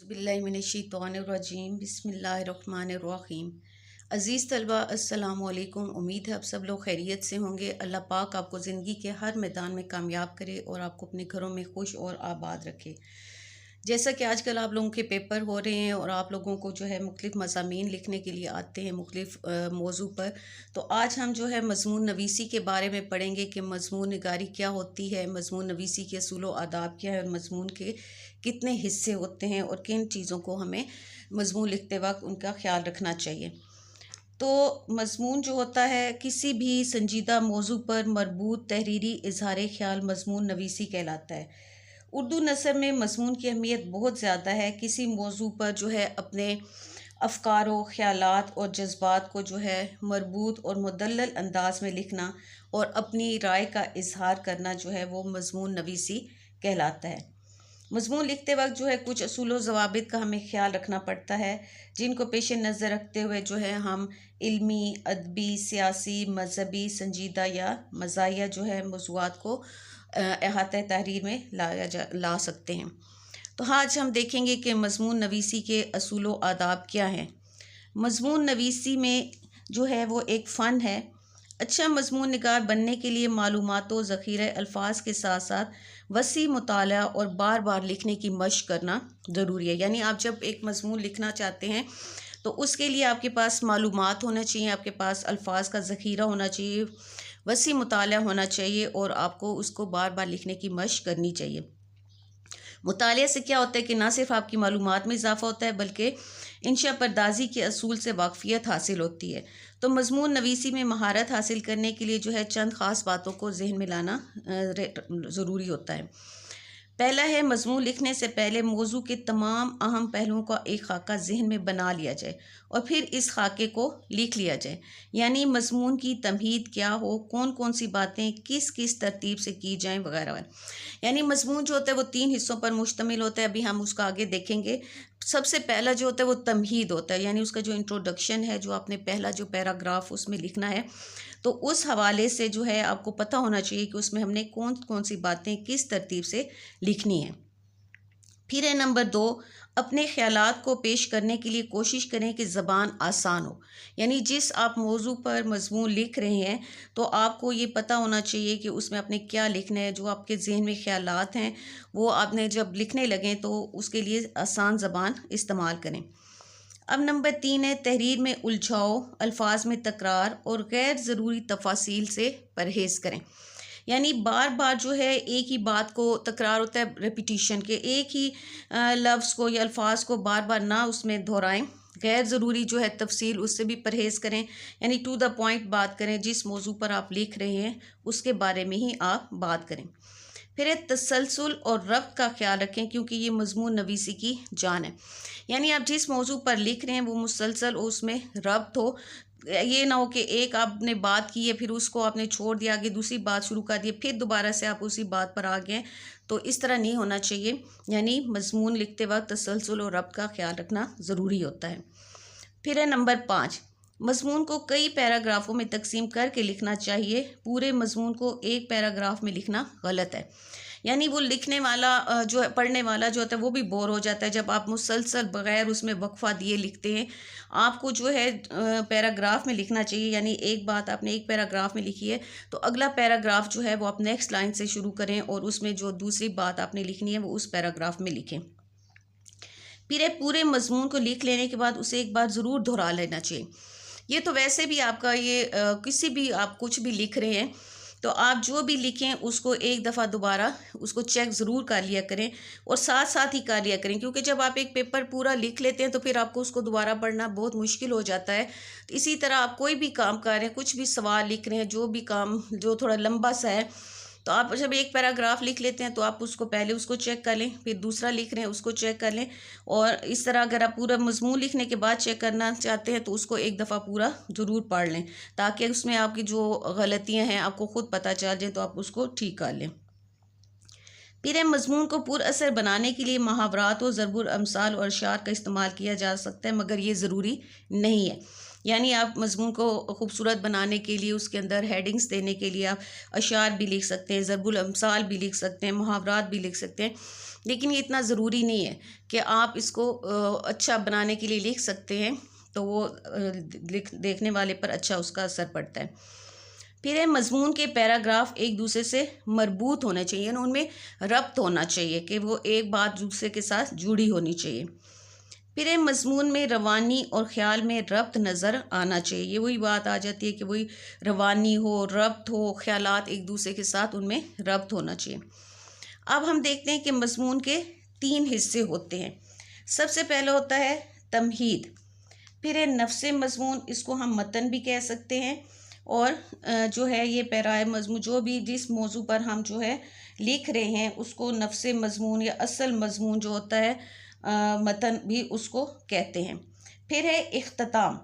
बिस्मिल्लाहिर्रहमानिर्रहीम बिस्मिल्लाहिर्रहमानिर्रहीम। अज़ीज़ तलबा अस्सलामु अलैकुम। उम्मीद है आप सब लोग खैरियत से होंगे। अल्लाह पाक आपको ज़िंदगी के हर मैदान में कामयाब करे और आपको अपने घरों में खुश और आबाद रखे। जैसा कि आजकल आप लोगों के पेपर हो रहे हैं और आप लोगों को जो है मुख्तलिफ़ मज़ामीन लिखने के लिए आते हैं मुख्तलिफ़ मौजू पर, तो आज हम जो है मज़मून नवीसी के बारे में पढ़ेंगे कि मज़मून निगारी क्या होती है, मज़मून नवीसी के असूल व आदाब क्या है और मज़मून के कितने हिस्से होते हैं और किन चीज़ों को हमें मज़मून लिखते वक्त उनका ख्याल रखना चाहिए। तो मज़मून जो होता है किसी भी संजीदा मौजू पर मरबूत तहरीरी इजहार ख्याल मज़मून नवीसी कहलाता है। उर्दू नसर में मज़मून की अहमियत बहुत ज़्यादा है। किसी मौजू पर जो है अपने अफ़कार व ख़यालात और जज्बात को जो है मरबूत और मुदल्लल अंदाज में लिखना और अपनी राय का इजहार करना जो है वो मज़मून नवीसी कहलाता है। मज़मून लिखते वक्त जो है कुछ असूल व ज़वाबित का हमें ख्याल रखना पड़ता है, जिनको पेश नज़र रखते हुए जो है हम इल्मी, अदबी, सियासी, मजहबी, संजीदा या मज़ाहिया जो है मौज़ूआत को अहाता तहरीर में ला सकते हैं। तो आज हम देखेंगे कि मज़मून नवीसी के असूल व आदाब क्या हैं। मज़मून नवीसी में जो है वो एक फ़न है। अच्छा मज़मून निगार बनने के लिए मालूमात व ज़ख़ीरा अल्फाज के साथ साथ वसी मुताला और बार बार लिखने की मशक़ करना ज़रूरी है। यानी आप जब एक मज़मून लिखना चाहते हैं तो उसके लिए आपके पास मालूमात होना चाहिए, आपके पास अल्फाज का ज़ख़ीरा होना चाहिए, वसी मुताला होना चाहिए और आपको उसको बार बार लिखने की मशक़ करनी चाहिए। मुताले से क्या होता है कि ना सिर्फ आपकी मालूमात में इजाफ़ा होता है बल्कि इंशा पर्दाजी के असूल से वाक़फ़ियत हासिल होती है। तो मज़मून नवीसी में महारत हासिल करने के लिए जो है चंद ख़ास बातों को ज़हन में लाना ज़रूरी होता है। पहला है मज़मून लिखने से पहले मौजू के तमाम अहम पहलुओं का एक खाका ज़हन में बना लिया जाए और फिर इस खाके को लिख लिया जाए। यानी मज़मून की तमहीद क्या हो, कौन कौन सी बातें किस किस तरतीब से की जाएँ वगैरह वगैरह। यानी मज़मून जो होता है वो 3 हिस्सों पर मुश्तमिल होता है, अभी हम उसका आगे देखेंगे। सबसे पहला जो होता है वो तमहीद होता है, यानी उसका जो इंट्रोडक्शन है, जो आपने पहला जो पैराग्राफ उसमें लिखना है, तो उस हवाले से जो है आपको पता होना चाहिए कि उसमें हमने कौन कौन सी बातें किस तरतीब से लिखनी है। फिर है नंबर 2, अपने ख़यालात को पेश करने के लिए कोशिश करें कि ज़बान आसान हो। यानी जिस आप मौजू पर मज़मून लिख रहे हैं तो आपको ये पता होना चाहिए कि उसमें आपने क्या लिखना है। जो आपके ज़हन में ख़यालात हैं वो आपने जब लिखने लगें तो उसके लिए आसान ज़बान इस्तेमाल करें। अब नंबर 3 है तहरीर में उलझाव, अल्फाज में तकरार और गैर ज़रूरी तफासील से परहेज़ करें। यानी बार बार जो है एक ही बात को तकरार होता है, रेपिटिशन के एक ही लफ्ज़ को या अल्फाज को बार बार ना उसमें दोहराएं। गैर ज़रूरी जो है तफसील उससे भी परहेज़ करें, यानी टू द पॉइंट बात करें। जिस मौजू पर आप लिख रहे हैं उसके बारे में ही आप बात करें। फिर एक तसलसल और रब्त का ख्याल रखें क्योंकि ये मज़मून नवीसी की जान है। यानी आप जिस मौजू पर लिख रहे हैं वो मुसलसल उसमें रब्त हो। ये ना हो कि एक आपने बात की है फिर उसको आपने छोड़ दिया, आगे दूसरी बात शुरू कर दी, फिर दोबारा से आप उसी बात पर आ गए, तो इस तरह नहीं होना चाहिए। यानी मज़मून लिखते वक्त तसलसल और रब्त का ख्याल रखना ज़रूरी होता है। फिर है नंबर 5, मज़मून को कई पैराग्राफों में तकसीम करके लिखना चाहिए। पूरे मज़मून को एक पैराग्राफ में लिखना गलत है। यानी वो लिखने वाला जो है पढ़ने वाला जो होता है वो भी बोर हो जाता है जब आप मुसलसल बग़ैर उसमें वक्फ़ा दिए लिखते हैं। आपको जो है पैराग्राफ में लिखना चाहिए। यानी एक बात आपने एक पैराग्राफ में लिखी है तो अगला पैराग्राफ जो है वो आप नेक्स्ट लाइन से शुरू करें और उसमें जो दूसरी बात आपने लिखनी है वो उस पैराग्राफ में लिखें। फिर पूरे मज़मून को लिख लेने के बाद उसे एक बार ज़रूर दोहरा लेना चाहिए। ये तो वैसे भी आपका ये किसी भी आप कुछ भी लिख रहे हैं तो आप जो भी लिखें उसको एक दफ़ा दोबारा उसको चेक ज़रूर कर लिया करें और साथ साथ ही कर लिया करें, क्योंकि जब आप एक पेपर पूरा लिख लेते हैं तो फिर आपको उसको दोबारा पढ़ना बहुत मुश्किल हो जाता है। तो इसी तरह आप कोई भी काम कर रहे हैं, कुछ भी सवाल लिख रहे हैं, जो भी काम जो थोड़ा लंबा सा है, तो आप जब एक पैराग्राफ लिख लेते हैं तो आप उसको पहले उसको चेक कर लें, फिर दूसरा लिख रहे हैं उसको चेक कर लें। और इस तरह अगर आप पूरा मज़मून लिखने के बाद चेक करना चाहते हैं तो उसको एक दफ़ा पूरा ज़रूर पढ़ लें ताकि उसमें आपकी जो गलतियां हैं आपको ख़ुद पता चल जाए तो आप उसको ठीक कर लें। फिर मज़मून को पुरअसर बनाने के लिए मुहावरात और ज़रबुल अमसाल और अशार का इस्तेमाल किया जा सकता है, मगर ये ज़रूरी नहीं है। यानी आप मज़मून को खूबसूरत बनाने के लिए उसके अंदर हेडिंग्स देने के लिए आप अशार भी लिख सकते हैं, ज़रबुल अमसाल भी लिख सकते हैं, मुहावरात भी लिख सकते हैं, लेकिन ये इतना ज़रूरी नहीं है कि आप इसको अच्छा बनाने के लिए लिख सकते हैं तो वो देखने वाले पर अच्छा उसका असर पड़ता है। फिर है मज़मून के पैराग्राफ एक दूसरे से मरबूत होने चाहिए, यानी उनमें रब्त होना चाहिए कि वो एक बात दूसरे के साथ जुड़ी होनी चाहिए। फिर है मज़मून में रवानी और ख़्याल में रब्त नज़र आना चाहिए। ये वही बात आ जाती है कि वही रवानी हो, रब्त हो, ख़्यालात एक दूसरे के साथ उनमें रब्त होना चाहिए। अब हम देखते हैं कि मज़मून के 3 हिस्से होते हैं। सबसे पहला होता है तमहीद, फिर है नफ्से मज़मून, इसको हम मतन भी कह सकते हैं, और जो है ये पैराए मज़मून, जो भी जिस मौजू पर हम जो है लिख रहे हैं उसको नफ्से मज़मून या असल मज़मून जो होता है मतन भी उसको कहते हैं। फिर है इख्तिताम,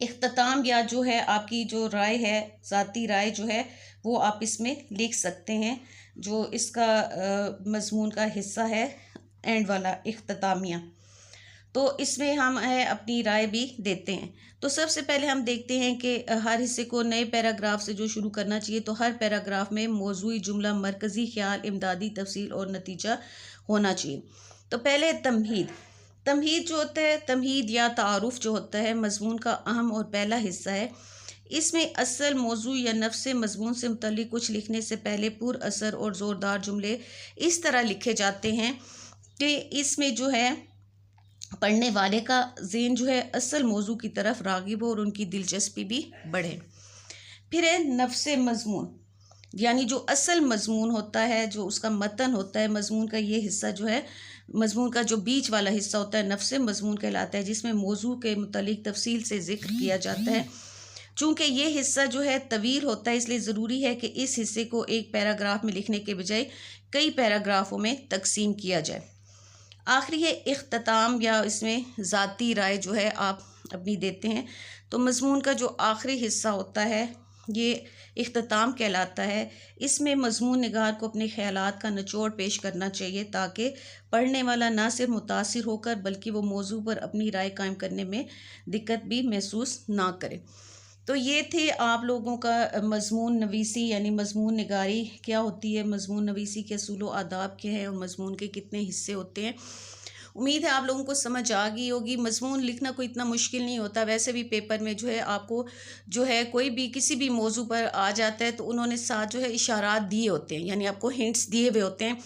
इख्तिताम या जो है आपकी जो राय है, ज़ाती राय जो है वो आप इसमें लिख सकते हैं। जो इसका मज़मून का हिस्सा है एंड वाला इख्तितामिया, तो इसमें हम है अपनी राय भी देते हैं। तो सबसे पहले हम देखते हैं कि हर हिस्से को नए पैराग्राफ से जो शुरू करना चाहिए, तो हर पैराग्राफ में मौजूई जुमला, मरकज़ी ख्याल, इमदादी तफसील और नतीजा होना चाहिए। तो पहले तमहीद, तमहीद जो होता है, तमहीद या तारुफ जो होता है मज़मून का अहम और पहला हिस्सा है। इसमें असल मौजू या नफ्से मज़मून से मुतल्लिक़ कुछ लिखने से पहले पुरअसर और ज़ोरदार जुमले इस तरह लिखे जाते हैं कि इसमें जो है पढ़ने वाले का ज़हन जो है असल मौजू की तरफ राग़िब हो और उनकी दिलचस्पी भी बढ़े। फिर है नफ्से मज़मून, यानी जो असल मज़मून होता है, जो उसका मतन होता है मज़मून का, ये हिस्सा जो है मज़मून का जो बीच वाला हिस्सा होता है नफ्से मज़मून कहलाता है, जिसमें मौजू के मुतालिक तफसील से ज़िक्र किया जाता है। चूँकि ये हिस्सा जो है तवील होता है, इसलिए ज़रूरी है कि इस हिस्से को एक पैराग्राफ में लिखने के बजाय कई पैराग्राफों में तकसीम किया जाए। आखिरी है इख्तिताम, या इसमें ज़ाती राय जो है आप अपनी देते हैं। तो मज़मून का जो आखिरी हिस्सा होता है ये इख्तिताम कहलाता है। इसमें मज़मून निगार को अपने ख़यालात का निचोड़ पेश करना चाहिए ताकि पढ़ने वाला ना सिर्फ मुतासिर होकर बल्कि वो मौजू पर अपनी राय कायम करने में दिक्कत भी महसूस ना करे। तो ये थे आप लोगों का मज़मून नवीसी यानी मज़मून निगारी क्या होती है, मज़मून नवीसी के असूल व आदाब क्या है और मज़मून के कितने हिस्से होते हैं। उम्मीद है आप लोगों को समझ आ गई होगी। मज़मून लिखना कोई इतना मुश्किल नहीं होता, वैसे भी पेपर में जो है आपको जो है कोई भी किसी भी मौजू पर आ जाता है तो उन्होंने साथ जो है इशारात दिए होते हैं, यानी आपको हिंट्स दिए हुए होते हैं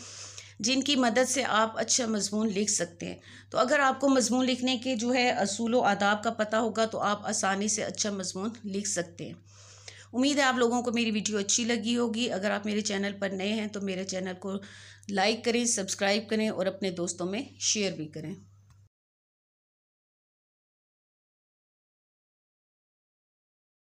जिनकी मदद से आप अच्छा मज़मून लिख सकते हैं। तो अगर आपको मज़मून लिखने के जो है असूल व आदाब का पता होगा तो आप आसानी से अच्छा मज़मून लिख सकते हैं। उम्मीद है आप लोगों को मेरी वीडियो अच्छी लगी होगी। अगर आप मेरे चैनल पर नए हैं तो मेरे चैनल को लाइक करें, सब्सक्राइब करें और अपने दोस्तों में शेयर भी करें।